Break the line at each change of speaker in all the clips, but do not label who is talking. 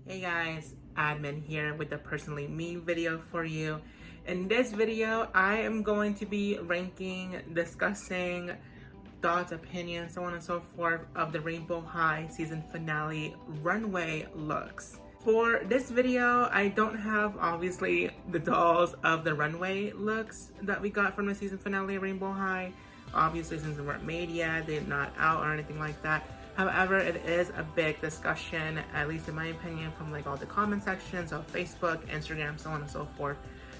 Hey guys, admin here with the personally me video for you. In this video, I am going to be ranking, discussing thoughts, opinions, so on and so forth of the Rainbow High season finale runway looks. For this video, I don't have obviously the dolls of the runway looks that we got from the season finale Rainbow High. Obviously, since they weren't made yet, they're not out or anything like that. However, it is a big discussion, at least in my opinion, from like all the comment sections of Facebook, Instagram, so on and so forth,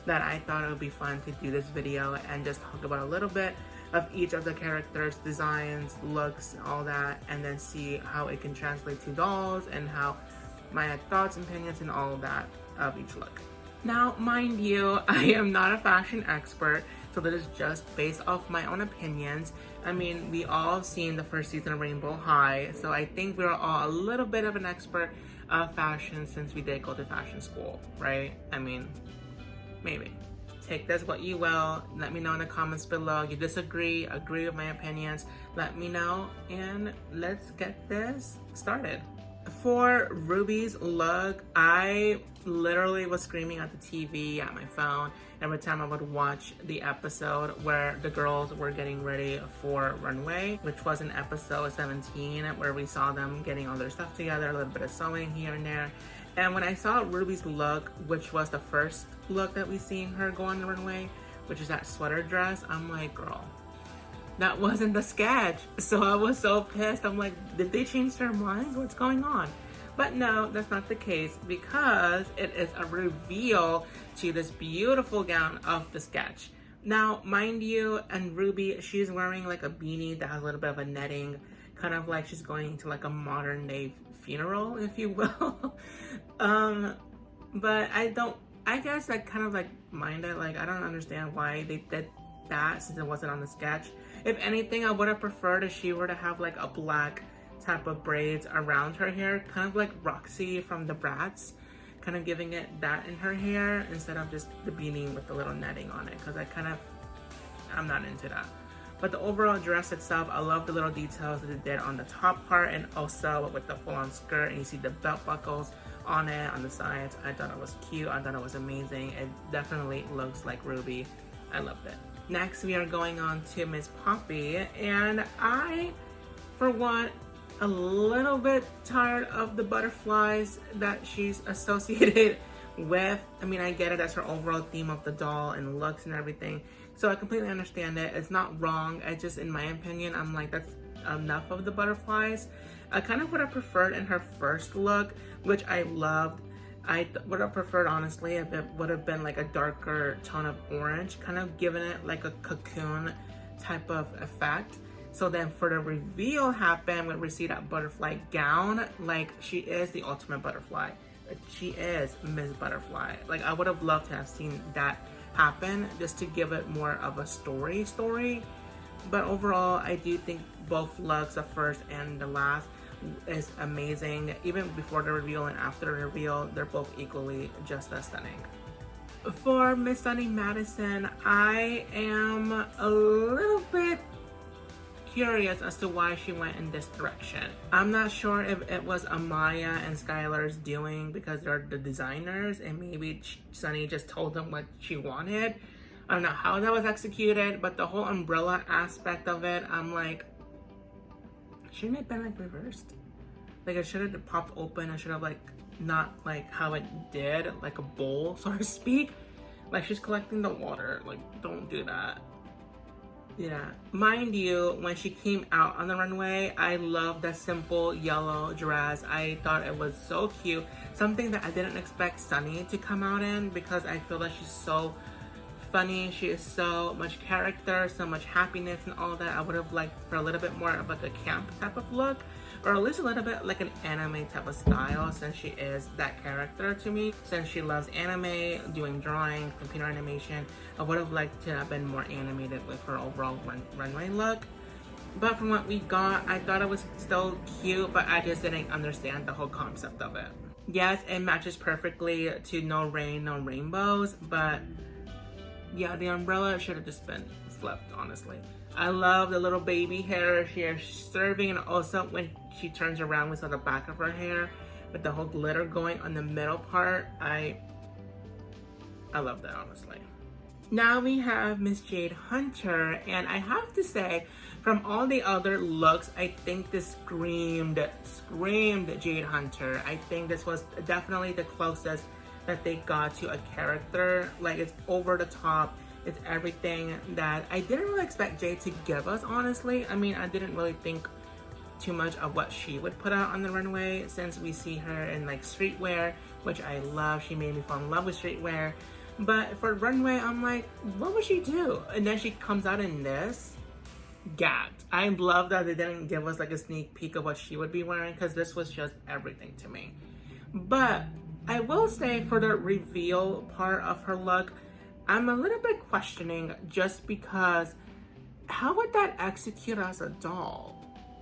that I thought it would be fun to do this video and just talk about a little bit of each of the characters, designs, looks, all that, and then see how it can translate to dolls and how my thoughts, opinions, and all of that of each look. Now, mind you, I am not a fashion expert, so that is just based off my own opinions. I mean, we all seen the first season of Rainbow High, so I think we're all a little bit of an expert of fashion since we did go to fashion school, right? I mean, maybe. Take this what you will. Let me know in the comments below. You disagree, agree with my opinions, let me know, and let's get this started. For Ruby's look, I literally was screaming at the TV, at my phone, every time I would watch the episode where the girls were getting ready for Runway, which was in episode 17, where we saw them getting all their stuff together, a little bit of sewing here and there. And when I saw Ruby's look, which was the first look that we seen her go on the runway, which is that sweater dress, I'm like, girl, that wasn't the sketch. So I was so pissed. I'm like, did they change their minds? What's going on? But no, that's not the case, because it is a reveal to this beautiful gown of the sketch. Now, mind you, and Ruby, she's wearing like a beanie that has a little bit of a netting, kind of like she's going to like a modern day funeral, if you will. But I guess I kind of like mind it. Like, I don't understand why they did that since it wasn't on the sketch. If anything, I would have preferred if she were to have like a black type of braids around her hair, kind of like Roxy from the Bratz, kind of giving it that in her hair instead of just the beanie with the little netting on it, because I'm not into that. But the overall dress itself, I love the little details that they did on the top part, and also with the full-on skirt, and you see the belt buckles on it, on the sides. I thought it was cute. I thought it was amazing. It definitely looks like Ruby. I loved it. Next, we are going on to Miss Poppy, and I, for one, a little bit tired of the butterflies that she's associated with. I mean, I get it, that's her overall theme of the doll and looks and everything, so I completely understand it. It's not wrong. I just, in my opinion, I'm like, that's enough of the butterflies. I kind of would have preferred in her first look, which I loved. I would have preferred, honestly, if it would have been like a darker tone of orange, kind of giving it like a cocoon type of effect. So then for the reveal happen, when we see that butterfly gown, like, she is the ultimate butterfly. Like, she is Miss Butterfly. Like, I would have loved to have seen that happen just to give it more of a story. But overall, I do think both looks, the first and the last, is amazing. Even before the reveal and after the reveal, they're both equally just as stunning. For Miss Sunny Madison, I am a little bit curious as to why she went in this direction. I'm not sure if it was Amaya and Skylar's doing, because they're the designers, and maybe Sunny just told them what she wanted. I don't know how that was executed, but the whole umbrella aspect of it, I'm like, shouldn't it have been like reversed? Like, it should have popped open. It should have like, not like how it did, like a bowl, so to speak. Like, she's collecting the water. Like, don't do that. Yeah. Mind you, when she came out on the runway, I loved that simple yellow dress. I thought it was so cute. Something that I didn't expect Sunny to come out in, because I feel like she's so funny. She is so much character, so much happiness and all that. I would have liked for a little bit more of like a camp type of look, or at least a little bit like an anime type of style, since she is that character to me. Since she loves anime, doing drawing, computer animation, I would have liked to have been more animated with her overall runway look. But from what we got, I thought it was still cute, but I just didn't understand the whole concept of it. Yes, it matches perfectly to No Rain, No Rainbows, but yeah, the umbrella should have just been flipped, honestly. I love the little baby hair she is serving, and also when she turns around, we saw the back of her hair, with the whole glitter going on the middle part. I love that, honestly. Now we have Miss Jade Hunter, and I have to say, from all the other looks, I think this screamed Jade Hunter. I think this was definitely the closest that they got to a character. Like, it's over the top. It's everything that I didn't really expect Jade to give us, honestly. I mean, I didn't really think too much of what she would put out on the runway, since we see her in like streetwear, which I love. She made me fall in love with streetwear. But for Runway, I'm like, what would she do? And then she comes out in this. Gagged. I love that they didn't give us like a sneak peek of what she would be wearing, because this was just everything to me. But I will say, for the reveal part of her look, I'm a little bit questioning, just because how would that execute as a doll?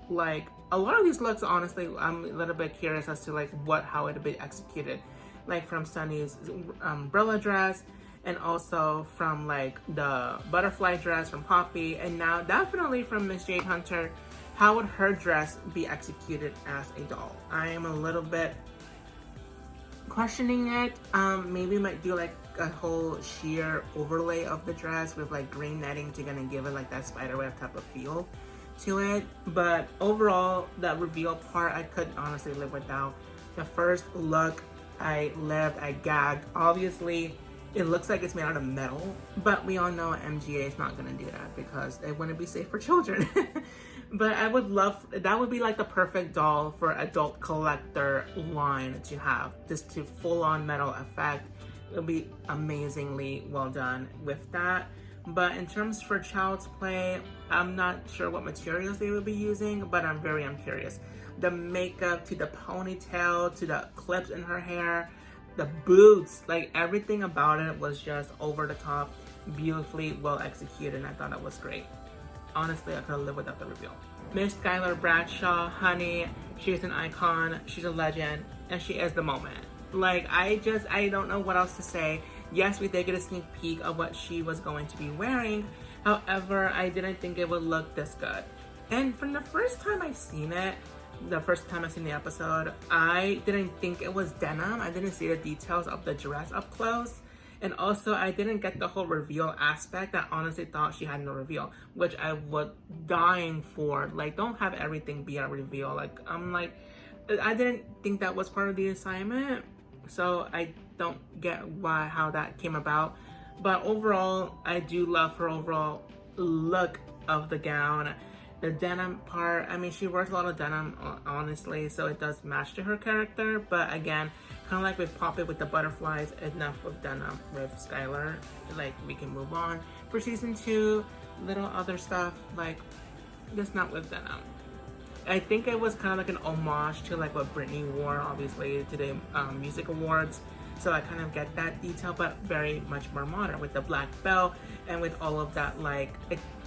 Like, a lot of these looks, honestly, I'm a little bit curious as to like how it would be executed. Like from Sunny's umbrella dress, and also from like the butterfly dress from Poppy, and now definitely from Miss Jade Hunter. How would her dress be executed as a doll? I am a little bit questioning it. Maybe might do like a whole sheer overlay of the dress with like green netting to kind of give it like that spiderweb type of feel to it. But overall, that reveal part I couldn't honestly live without. The first look, I lived, I gagged. Obviously, it looks like it's made out of metal, but we all know MGA is not gonna do that because it wouldn't be safe for children. But I would love, that would be like the perfect doll for adult collector line to have. Just to full on metal effect. It would be amazingly well done with that. But in terms for child's play, I'm not sure what materials they would be using, but I'm curious. The makeup, to the ponytail, to the clips in her hair, the boots, like everything about it was just over the top, beautifully well executed, and I thought it was great. Honestly, I couldn't live without the reveal. Miss Skylar Bradshaw, honey, she's an icon, she's a legend, and she is the moment. Like, I don't know what else to say. Yes, we did get a sneak peek of what she was going to be wearing. However, I didn't think it would look this good. And from the first time I've seen it, the first time I seen the episode, I didn't think it was denim. I didn't see the details of the dress up close. And also, I didn't get the whole reveal aspect. I honestly thought she had no reveal, which I was dying for. Like, don't have everything be a reveal. Like, I'm like, I didn't think that was part of the assignment. So I don't get how that came about. But overall, I do love her overall look of the gown. The denim part, I mean, she wears a lot of denim, honestly, so it does match to her character. But again, kind of like with Poppy with the butterflies, enough with denim with Skylar. Like, we can move on. For season 2, little other stuff, like, just not with denim. I think it was kind of like an homage to like what Britney wore, obviously, to the music awards. So I kind of get that detail, but very much more modern with the black belt and with all of that like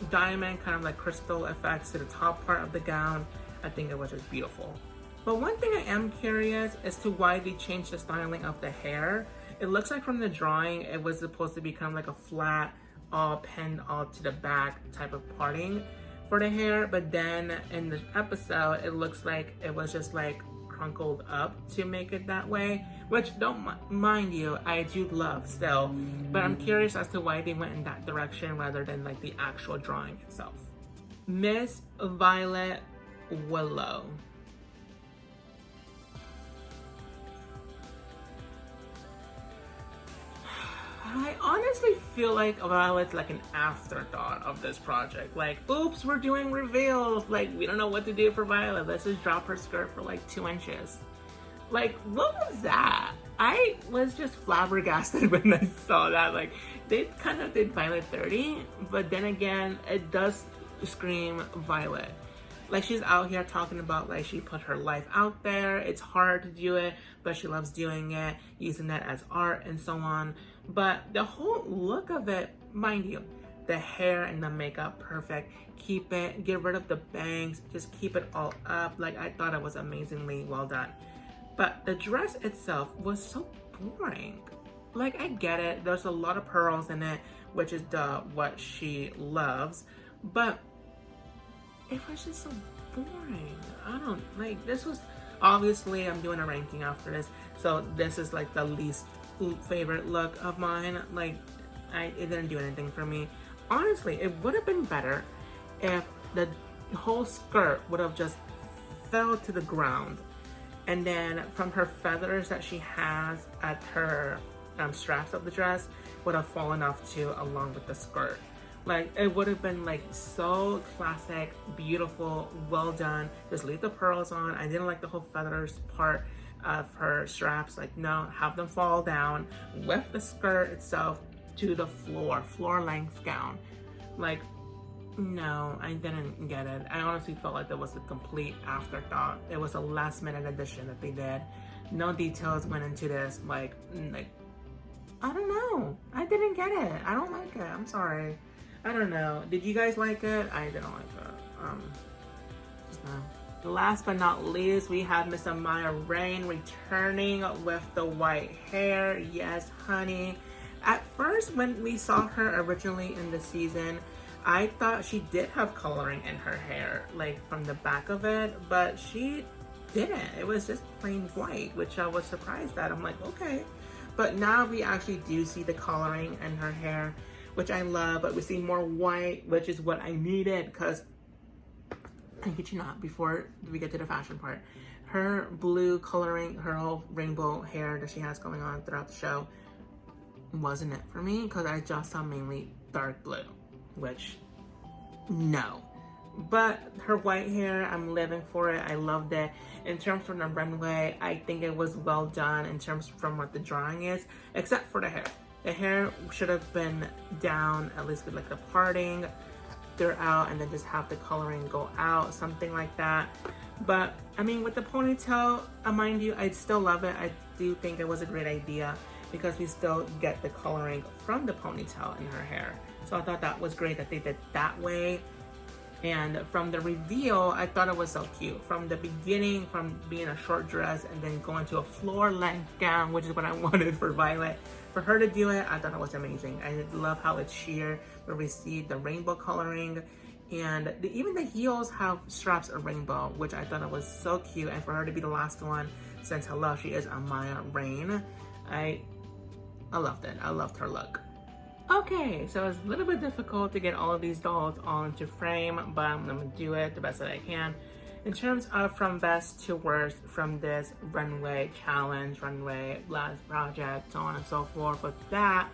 diamond kind of like crystal effects to the top part of the gown. I think it was just beautiful. But one thing I am curious as to why they changed the styling of the hair. It looks like from the drawing, it was supposed to be kind of like a flat, all pinned all to the back type of parting for the hair. But then in the episode, it looks like it was just like crunkled up to make it that way, which don't mind you, I do love still, but I'm curious as to why they went in that direction rather than like the actual drawing itself. Miss Violet Willow. I honestly feel like Violet's like an afterthought of this project. Like, oops, we're doing reveals. Like, we don't know what to do for Violet. Let's just drop her skirt for like 2 inches. Like, what was that? I was just flabbergasted when I saw that. Like, they kind of did Violet 30, but then again, it does scream Violet. Like, she's out here talking about like she put her life out there. It's hard to do it, but she loves doing it, using that as art and so on. But the whole look of it, mind you, the hair and the makeup, perfect. Keep it, get rid of the bangs, just keep it all up. Like, I thought it was amazingly well done. But the dress itself was so boring. Like, I get it, there's a lot of pearls in it, which is what she loves, but it was just so boring. I don't, like, this was Obviously, I'm doing a ranking after this, so this is like the least favorite look of mine. Like, it didn't do anything for me. Honestly, it would have been better if the whole skirt would have just fell to the ground, and then from her feathers that she has at her straps of the dress would have fallen off too, along with the skirt. Like, it would have been like so classic, beautiful, well done. Just leave the pearls on. I didn't like the whole feathers part of her straps. Like, no, have them fall down with the skirt itself to the floor length gown. Like, no, I didn't get it. I honestly felt like that was a complete afterthought. It was a last minute addition that they did. No details went into this. Like, I don't know. I didn't get it. I don't like it. I'm sorry. I don't know. Did you guys like it? I didn't like it. Just no. Last but not least, we have Miss Amaya Rain returning with the white hair. Yes, honey. At first, when we saw her originally in the season, I thought she did have coloring in her hair, like from the back of it, but she didn't. It was just plain white, which I was surprised at. I'm like, okay. But now we actually do see the coloring in her hair, which I love, but we see more white, which is what I needed, because I kid you not, before we get to the fashion part, her blue coloring, her whole rainbow hair that she has going on throughout the show wasn't it for me, because I just saw mainly dark blue, which, no. But her white hair, I'm living for it. I loved it. In terms of the runway, I think it was well done in terms from what the drawing is, except for the hair. The hair should have been down, at least with like the parting throughout, and then just have the coloring go out, something like that. But I mean, with the ponytail, mind you, I still love it. I do think it was a great idea because we still get the coloring from the ponytail in her hair. So I thought that was great that they did that way. And from the reveal, I thought it was so cute. From the beginning, from being a short dress and then going to a floor length gown, which is what I wanted for Violet. For her to do it, I thought it was amazing. I love how it's sheer, where we see the rainbow coloring. And even the heels have straps of rainbow, which I thought it was so cute. And for her to be the last one, since hello, she is Amaya Rain, I loved it. I loved her look. Okay, so it's a little bit difficult to get all of these dolls onto frame, but I'm gonna do it the best that I can. In terms of from best to worst from this runway challenge, runway last project, so on and so forth, with that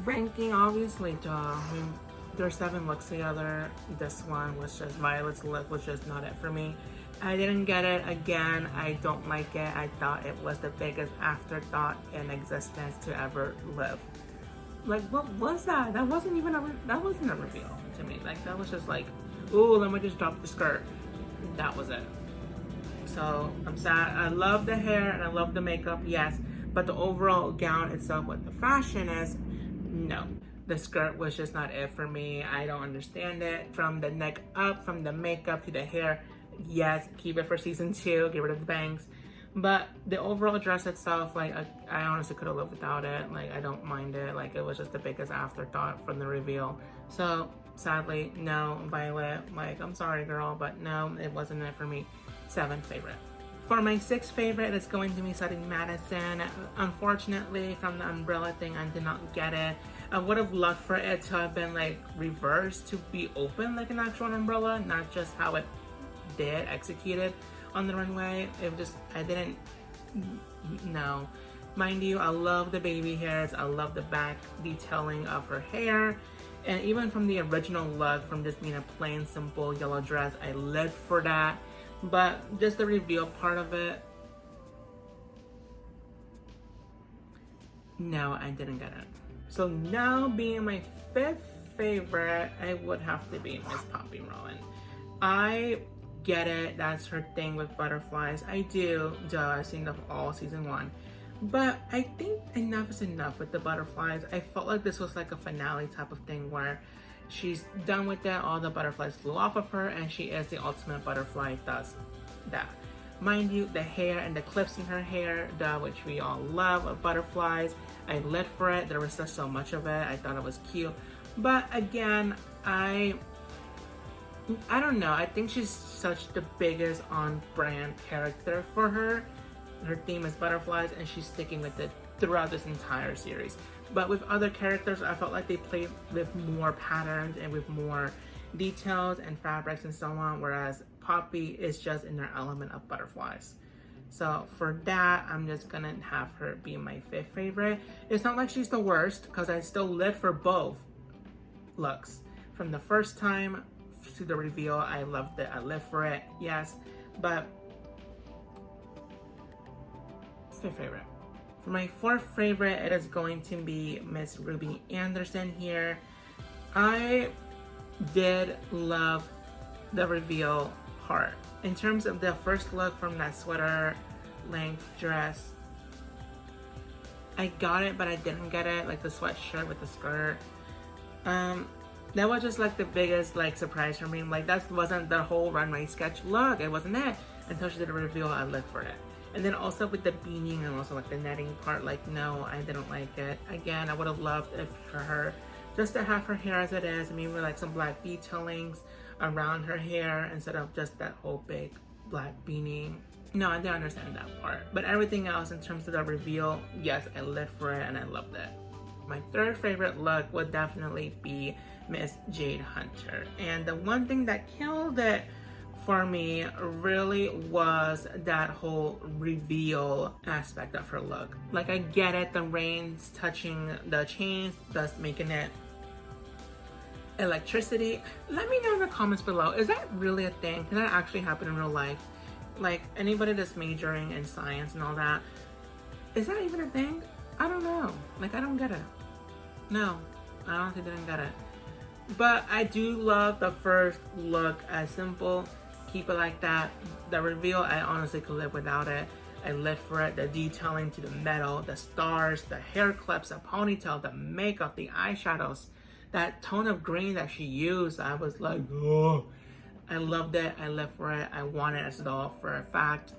ranking, obviously, I mean, there's 7 looks together. This one was just Violet's look, was just not it for me. I didn't get it. Again, I don't like it. I thought it was the biggest afterthought in existence to ever live. Like, what was that? That wasn't even that wasn't a reveal to me. Like, that was just like, ooh, let me just drop the skirt. That was it. So I'm sad. I love the hair and I love the makeup, yes, but the overall gown itself, what the fashion is, no. The skirt was just not it for me. I don't understand it. From the neck up, from the makeup to the hair, yes, keep it for season 2, get rid of the bangs. But the overall dress itself, like, I honestly could have lived without it. Like, I don't mind it. Like, it was just the biggest afterthought from the reveal. So, sadly, no, Violet. Like, I'm sorry, girl, but no, it wasn't it for me. 7th favorite. For my 6th favorite, it's going to be Sutton Madison. Unfortunately, from the umbrella thing, I did not get it. I would have loved for it to have been, like, reversed, to be open like an actual umbrella, not just how it did executed on the runway. It just, I didn't, no. Mind you, I love the baby hairs. I love the back detailing of her hair. And even from the original look, from just being a plain, simple yellow dress, I lived for that. But just the reveal part of it, no, I didn't get it. So now, being my 5th favorite, I would have to be Miss Poppy Rowan. I get it, that's her thing with butterflies. I do, I've seen them all season 1. But I think enough is enough with the butterflies. I felt like this was like a finale type of thing where she's done with that, all the butterflies flew off of her, and she is the ultimate butterfly, thus that. Mind you, the hair and the clips in her hair, which we all love of butterflies, I lived for it. There was just so much of it. I thought it was cute. But again, I I don't know. I think she's such the biggest on-brand character for her. Her theme is butterflies, and she's sticking with it throughout this entire series. But with other characters, I felt like they played with more patterns and with more details and fabrics and so on, whereas Poppy is just in her element of butterflies. So for that, I'm just gonna have her be my 5th favorite. It's not like she's the worst, because I still live for both looks. From the first time to the reveal, I loved it. I live for it, yes. But 5th favorite. For my 4th favorite, it is going to be Miss Ruby Anderson here. I did love the reveal part. In terms of the first look from that sweater length dress, I got it, but I didn't get it, like the sweatshirt with the skirt. That was just like the biggest like surprise for me. Like that wasn't the whole runway sketch look. It wasn't it. Until she did a reveal, I lived for it. And then also with the beanie and also like the netting part, like no, I didn't like it. Again, I would have loved if for her just to have her hair as it is, maybe like some black detailings around her hair instead of just that whole big black beanie. No, I didn't understand that part. But everything else in terms of the reveal, yes, I lived for it and I loved it. My 3rd favorite look would definitely be Miss Jade Hunter. And the one thing that killed it for me really was that whole reveal aspect of her look. Like I get it, the reins touching the chains, thus making it electricity. Let me know in the comments below, is that really a thing? Can that actually happen in real life? Like anybody that's majoring in science and all that, is that even a thing? I don't know. Like I don't get it. No, I honestly didn't get it. But I do love the first look as simple. Keep it like that. The reveal, I honestly could live without it. I live for it. The detailing to the metal, the stars, the hair clips, the ponytail, the makeup, the eyeshadows, that tone of green that she used, I was like, oh, I loved it. I live for it. I want it as well for a fact.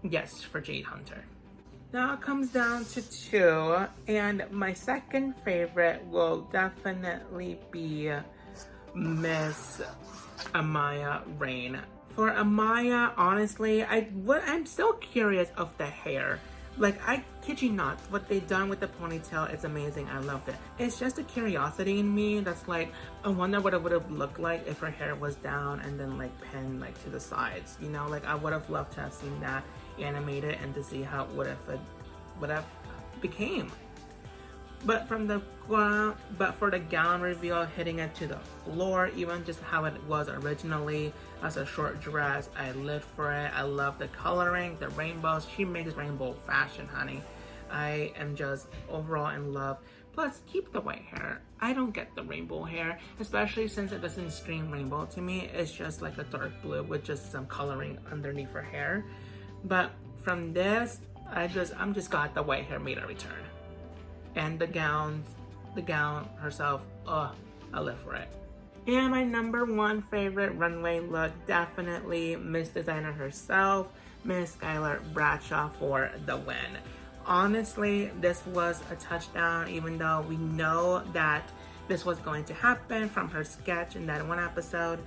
Yes, for Jade Hunter. Now it comes down to 2, and my 2nd favorite will definitely be Miss Amaya Rain. For Amaya, honestly, I'm still curious of the hair. Like, I kid you not, what they done with the ponytail is amazing. I loved it. It's just a curiosity in me that's like, I wonder what it would have looked like if her hair was down and then like pinned like to the sides. You know, like I would have loved to have seen that animated and to see how it would have became. But for the gown reveal, hitting it to the floor, even just how it was originally as a short dress, I lived for it. I love the coloring, the rainbows. She makes rainbow fashion, honey. I am just overall in love. Plus, keep the white hair. I don't get the rainbow hair, especially since it doesn't scream rainbow to me. It's just like a dark blue with just some coloring underneath her hair. But from this, I'm just got the white hair made a return. And the gown herself, I live for it. And my number 1 favorite runway look, definitely Miss Designer herself, Miss Skylar Bradshaw for the win. Honestly, this was a touchdown, even though we know that this was going to happen from her sketch in that one episode.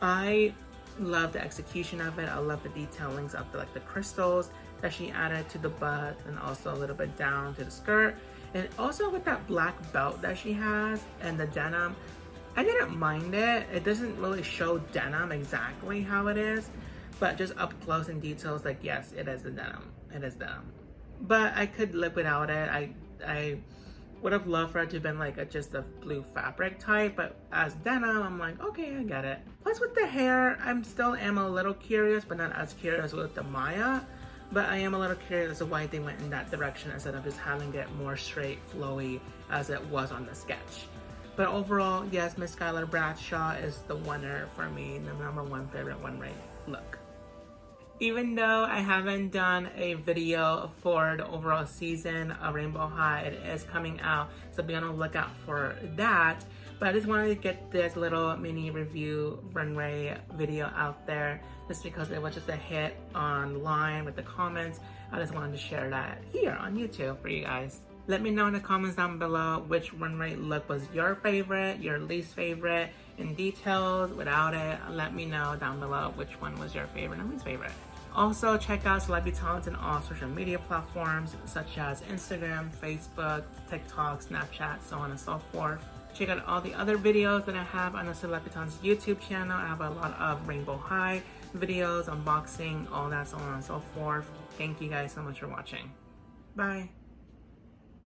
I love the execution of it. I love the detailings of the crystals that she added to the butt and also a little bit down to the skirt. And also with that black belt that she has and the denim, I didn't mind it. It doesn't really show denim exactly how it is, but just up close in details, like yes, it is the denim. It is denim. But I could live without it. I would have loved for it to have been like just a blue fabric type, but as denim, I'm like, okay, I get it. Plus with the hair, I'm still am a little curious, but not as curious with the Maya. But I am a little curious as to why they went in that direction instead of just having it more straight, flowy as it was on the sketch. But overall, yes, Miss Skylar Bradshaw is the winner for me, the number 1 favorite runway look. Even though I haven't done a video for the overall season of Rainbow High, it is coming out, so be on the lookout for that. But I just wanted to get this little mini review runway video out there just because it was just a hit online with the comments. I just wanted to share that here on YouTube for you guys. Let me know in the comments down below which runway look was your favorite, your least favorite, in details, without it. Let me know down below which one was your favorite and least favorite. Also, check out Celebritants on all social media platforms such as Instagram, Facebook, TikTok, Snapchat, so on and so forth. Check out all the other videos that I have on the Celebritants YouTube channel. I have a lot of Rainbow High videos, unboxing, all that, so on and so forth. Thank you guys so much for watching. Bye.